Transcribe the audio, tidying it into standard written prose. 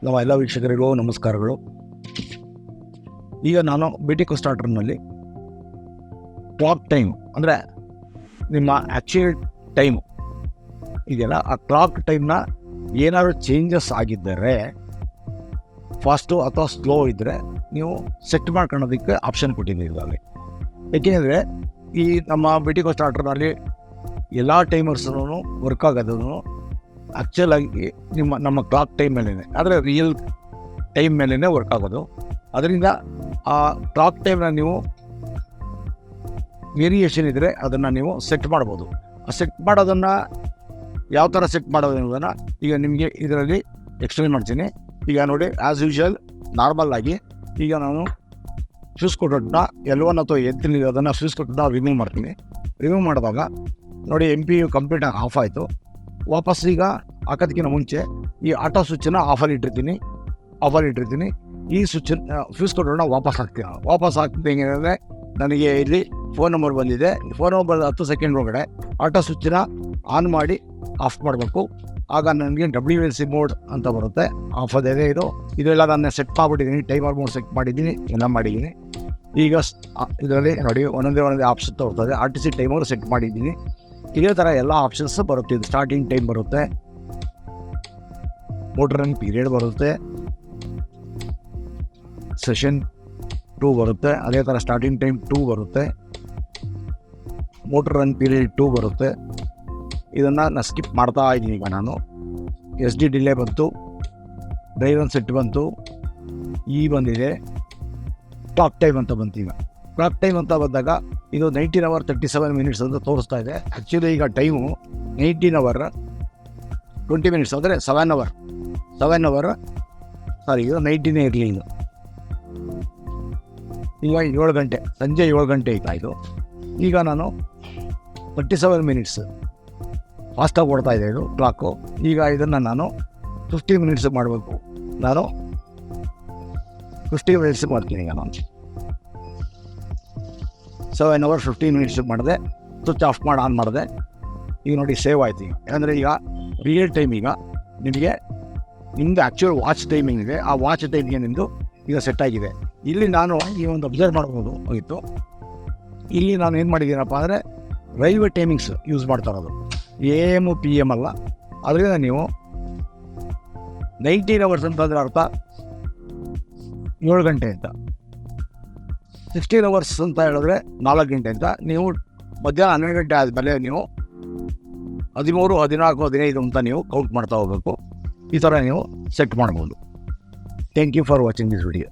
ನಮ್ಮ ಎಲ್ಲ ವೀಕ್ಷಕರಿಗೂ ನಮಸ್ಕಾರಗಳು. ಈಗ ನಾನು BTECO ಸ್ಟಾರ್ಟರ್ನಲ್ಲಿ ಕ್ಲಾಕ್ ಟೈಮ್ ಅಂದರೆ ನಿಮ್ಮ ಆ್ಯಕ್ಚುಯಲ್ ಟೈಮು ಇದೆಯಲ್ಲ, ಆ ಕ್ಲಾಕ್ ಟೈಮ್ನ ಏನಾದರೂ ಚೇಂಜಸ್ ಆಗಿದ್ದರೆ ಫಾಸ್ಟು ಅಥವಾ ಸ್ಲೋ ಇದ್ದರೆ ನೀವು ಸೆಟ್ ಮಾಡ್ಕೊಳ್ಳೋದಕ್ಕೆ ಆಪ್ಷನ್ ಕೊಟ್ಟಿದ್ದೀವಿ ಇದರಲ್ಲಿ. ಏಕೆಂದರೆ ಈ ನಮ್ಮ BTECO ಸ್ಟಾರ್ಟರ್ನಲ್ಲಿ ಎಲ್ಲ ಟೈಮರ್ಸೂ ವರ್ಕ್ ಆಗೋದನ್ನು ಆ್ಯಕ್ಚುಲಾಗಿ ನಮ್ಮ ಕ್ಲಾಕ್ ಟೈಮ್ ಮೇಲೇ, ಆದರೆ ರಿಯಲ್ ಟೈಮ್ ಮೇಲೇ ವರ್ಕ್ ಆಗೋದು. ಅದರಿಂದ ಆ ಕ್ಲಾಕ್ ಟೈಮ್ನ ನೀವು ವೇರಿಯೇಷನ್ ಇದ್ದರೆ ಅದನ್ನು ನೀವು ಸೆಟ್ ಮಾಡ್ಬೋದು. ಆ ಸೆಟ್ ಮಾಡೋದನ್ನು ಯಾವ ಥರ ಸೆಟ್ ಮಾಡೋದು ಅನ್ನೋದನ್ನು ಈಗ ನಿಮಗೆ ಇದರಲ್ಲಿ ಎಕ್ಸ್ಪ್ಲೇನ್ ಮಾಡ್ತೀನಿ. ಈಗ ನೋಡಿ, ಆ್ಯಸ್ ಯೂಶುವಲ್ ನಾರ್ಮಲ್ ಆಗಿ ಈಗ ನಾನು ಫ್ಯೂಸ್ ಕೊಟ್ಟನ್ನ L1 ಅಥವಾ ಎತ್ತಿನ ಅದನ್ನು ಫ್ಯೂಸ್ ಕೊಟ್ಟನ್ನ ರಿಮೂವ್ ಮಾಡ್ತೀನಿ. ರಿಮೂವ್ ಮಾಡಿದಾಗ ನೋಡಿ MPU ಕಂಪ್ಲೀಟಾಗಿ ಆಫ್ ಆಯಿತು. ವಾಪಸ್ ಈಗ ಹಾಕೋದಕ್ಕಿಂತ ಮುಂಚೆ ಈ ಆಟೋ ಸ್ವಿಚ್ಚನ್ನು ಆಫಲ್ಲಿ ಇಟ್ಟಿರ್ತೀನಿ. ಈ ಸ್ವಿಚ್ಚನ್ನು ಫ್ಯೂಸ್ ಕೊಟ್ಟನ್ನ ವಾಪಸ್ ಹಾಕ್ತೀನಿ. ಹೆಂಗಂದರೆ ನನಗೆ ಇಲ್ಲಿ ಫೋನ್ ನಂಬರ್ ಬಂದಿದೆ. ಫೋನ್ ನಂಬರ್ 10 ಸೆಕೆಂಡ್ ಒಳಗಡೆ ಆಟೋ ಸ್ವಿಚ್ಚನ್ನ ಆನ್ ಮಾಡಿ ಆಫ್ ಮಾಡಬೇಕು. ಆಗ ನನಗೆ WLC ಮೋಡ್ ಅಂತ ಬರುತ್ತೆ. ಆಫ್ ಅದೇ ಇದೆಲ್ಲ ನಾನು ಸೆಟ್ ಮಾಡಿಬಿಟ್ಟಿದ್ದೀನಿ. ಟೈಮರ್ ಮೋಡ್ ಸೆಟ್ ಮಾಡಿದ್ದೀನಿ, ಎಲ್ಲ ಮಾಡಿದ್ದೀನಿ. ಈಗ ಇದರಲ್ಲಿ ನೋಡಿ ಒಂದೊಂದೇ ಆಪ್ಷನ್ ತೋರ್ತದೆ. RTC ಟೈಮರ್ ಸೆಟ್ ಮಾಡಿದ್ದೀನಿ. ಇದೇ ಥರ ಎಲ್ಲ ಆಪ್ಷನ್ಸ್ ಬರುತ್ತೆ. ಇದು ಸ್ಟಾರ್ಟಿಂಗ್ ಟೈಮ್ ಬರುತ್ತೆ, ಮೋಟರ್ ರನ್ ಪೀರಿಯಡ್ ಬರುತ್ತೆ, ಸೆಷನ್ 2 ಬರುತ್ತೆ. ಅದೇ ಥರ ಸ್ಟಾರ್ಟಿಂಗ್ ಟೈಮ್ 2 ಬರುತ್ತೆ, ಮೋಟರ್ ರನ್ ಪೀರಿಯಡ್ 2 ಬರುತ್ತೆ. ಇದನ್ನು ನಾನು ಸ್ಕಿಪ್ ಮಾಡ್ತಾ ಇದ್ದೀನಿ. ಈಗ ನಾನು SD ಡಿಲೇ ಬಂತು, ಡ್ರೈವ್ ಆನ್ ಸೆಟ್ ಬಂತು, ಬಂದಿದೆ, ಕ್ಲಾಕ್ ಟೈಮ್ ಅಂತ ಬಂತು. ಈಗ ಕ್ಲಾಕ್ ಟೈಮ್ ಅಂತ ಬಂದಾಗ ಇದು 19 hours 37 minutes ಅಂತ ತೋರಿಸ್ತಾ ಇದೆ. ಆ್ಯಕ್ಚುಲಿ ಈಗ ಟೈಮು 19 hours 20 minutes ಅಂದರೆ 7 hours ಸಾರಿ, ಇದು 19 ಇರಲಿ. ಇದು ಈಗ 7 ಗಂಟೆ, ಸಂಜೆ 7 ಗಂಟೆ ಇದು. ಈಗ ನಾನು 37 minutes ಫಾಸ್ಟಾಗಿ ಓಡ್ತಾ ಇದೆ ಇದು ಕ್ಲಾಕು. ಈಗ ಇದನ್ನು ನಾನು 50 minutes ಮಾಡಬೇಕು. ನಾನು 50 minutes ಮಾಡ್ತೀನಿ. ಈಗ ನಾನು 7 hours 15 minutes ಮಾಡಿದೆ. ಸ್ವಿಚ್ ಆಫ್ ಮಾಡಿ ಆನ್ ಮಾಡಿದೆ. ಈಗ ನೋಡಿ ಸೇವ್ ಆಯ್ತು. ಈಗ ಯಾಕಂದರೆ ಈಗ ರಿಯಲ್ ಟೈಮ್ ಈಗ ನಿಮಗೆ ನಿಮ್ಮದು ಆ್ಯಕ್ಚುಯಲ್ ವಾಚ್ ಟೈಮಿಂಗ್ ಇದೆ. ಆ ವಾಚ್ ಟೈಮಿಗೆ ನಿಮ್ಮದು ಈಗ ಸೆಟ್ ಆಗಿದೆ. ಇಲ್ಲಿ ನಾನು ಈ ಒಂದು ಅಬ್ಸರ್ವ್ ಮಾಡ್ಬೋದು ಹೋಗಿತ್ತು. ಇಲ್ಲಿ ನಾನು ಏನು ಮಾಡಿದ್ದೀನಪ್ಪ ಅಂದರೆ ರೈಲ್ವೆ ಟೈಮಿಂಗ್ಸ್ ಯೂಸ್ ಮಾಡ್ತಾ ಇರೋದು, AM PM ಅಲ್ಲ. ಅದರಿಂದ ನೀವು 19 hours ಅಂತಂದರೆ ಅರ್ಥ 7 ಗಂಟೆ ಅಂತ, 16 hours ಅಂತ ಹೇಳಿದ್ರೆ 4 ಗಂಟೆ ಅಂತ. ನೀವು ಮಧ್ಯಾಹ್ನ 12 ಗಂಟೆ ಆದಮೇಲೆ ನೀವು 13, 14, 15 ಅಂತ ನೀವು ಕೌಂಟ್ ಮಾಡ್ತಾ ಹೋಗಬೇಕು. ಈ ಥರ ನೀವು ಸೆಟ್ ಮಾಡ್ಬೋದು. Thank you for watching this video.